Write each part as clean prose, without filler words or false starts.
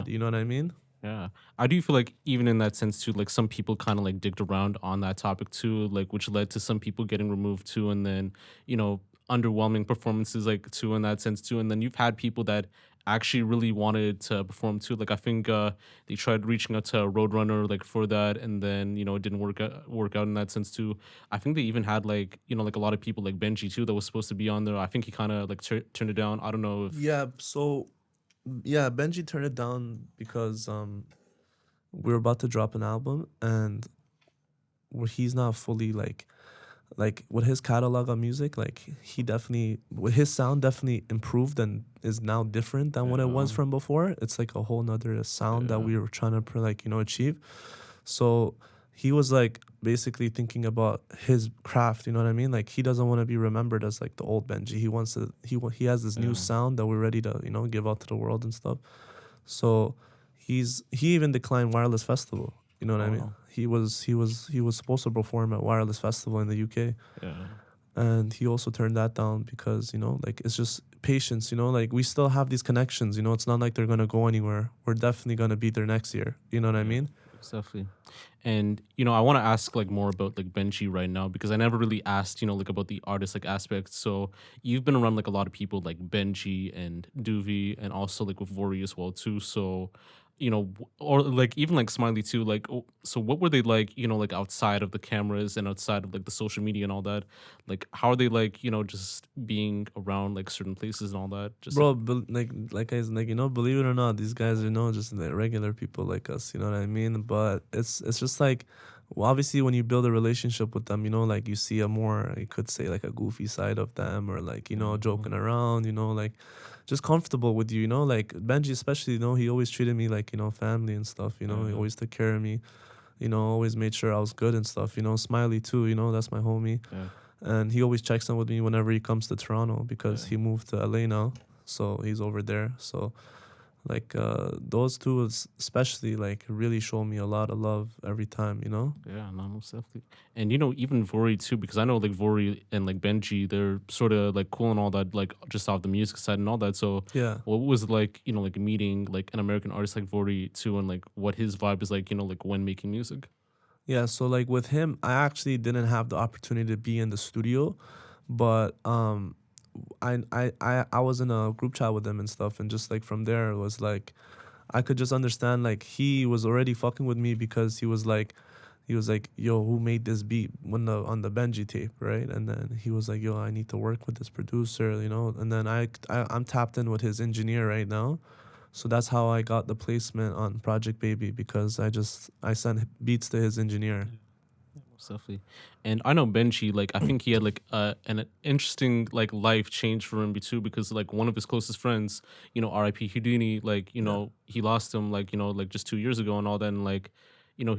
You know what I mean? Yeah. I do feel like even in that sense too, like some people kind of like digged around on that topic too, like which led to some people getting removed too, and then, you know, underwhelming performances like too in that sense too. And then you've had people that actually really wanted to perform too. Like I think they tried reaching out to Roadrunner like for that, and then it didn't work out in that sense too. I think they even had like like a lot of people like Benji too that was supposed to be on there. I think he kind of like turned it down. I don't know if Yeah, so yeah, Benji turned it down because we were about to drop an album, and where he's not fully like with his catalog of music, like he definitely with his sound definitely improved and is now different than what it was yeah, from before. It's like a whole nother sound that yeah, we were trying to achieve. So he was like basically thinking about his craft, you know what I mean? Like he doesn't want to be remembered as like the old Benji. He wants to he has this new yeah. sound that we're ready to, give out to the world and stuff. So he even declined Wireless Festival. You know what I Oh mean? no. He was supposed to perform at Wireless Festival in the UK, Yeah. and he also turned that down because like it's just patience. Like we still have these connections. It's not like they're gonna go anywhere. We're definitely gonna be there next year. You know what I Yeah, mean? exactly. And I want to ask like more about like Benji right now because I never really asked, like about the artist like aspect. So you've been around like a lot of people like Benji and Duvi and also like with Vory as well too. So, or like even like Smiley too. Like, so what were they like, like outside of the cameras and outside of like the social media and all that? Like, how are they like, just being around like certain places and all that? Just like, Bro, like guys, like believe it or not, these guys are just like regular people like us. You know what I mean? But it's just like, well, obviously when you build a relationship with them, like you see a more, you could say like a goofy side of them, or like uh, joking around, like just comfortable with you. Like Benji especially, he always treated me like family and stuff. He uh, always took care of me. Always made sure I was good and stuff. Smiley too. That's my homie, yeah, and he always checks in with me whenever he comes to Toronto because yeah. he moved to LA now, so he's over there. So like those two especially like really show me a lot of love every time. Yeah, no, most definitely. And even Vory too, because I know like Vory and like Benji, they're sort of like cool and all that, like just off the music side and all that. So Yeah, what was it like, like meeting like an American artist like Vory too, and like what his vibe is like, like when making music? yeah. So like with him, I actually didn't have the opportunity to be in the studio, but I was in a group chat with him and stuff, and just like from there it was like I could just understand like he was already fucking with me because he was like, yo, who made this beat when the on the Benji tape, right? And then he was like, yo, I need to work with this producer. And then I'm tapped in with his engineer right now. So that's how I got the placement on Project Baby, because I sent beats to his engineer. Most definitely. And I know Benji, like I think he had like an interesting like life change for him too, because like one of his closest friends, R.I.P. Houdini, like, Yeah. he lost him like, like just 2 years ago and all that, and like, you know,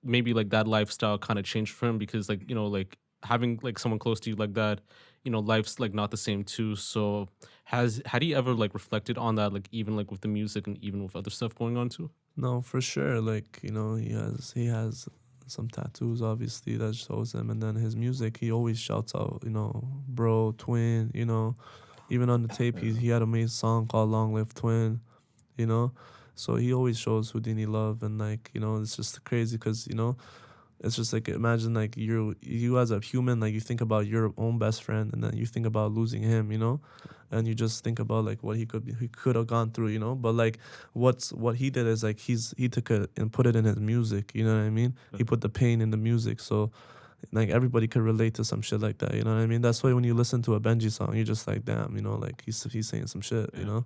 maybe like that lifestyle kind of changed for him because like, like having like someone close to you like that, life's like not the same too. So had he ever like reflected on that, like even like with the music and even with other stuff going on too? No, for sure. Like, he has some tattoos obviously that shows him, and then his music, he always shouts out, bro, twin. Even on the tape, he Yeah. he had a amazing song called Long Live Twin, you know? So he always shows Houdini love, and like, it's just crazy because, it's just like, imagine like you as a human, like you think about your own best friend, and then you think about losing him. And you just think about like what he could have gone through. But like what he did is like he took it and put it in his music, you know what I mean? He put the pain in the music, so like everybody could relate to some shit like that, you know what I mean? That's why when you listen to a Benji song, you're just like, damn, like he's saying some shit, you Yeah. know?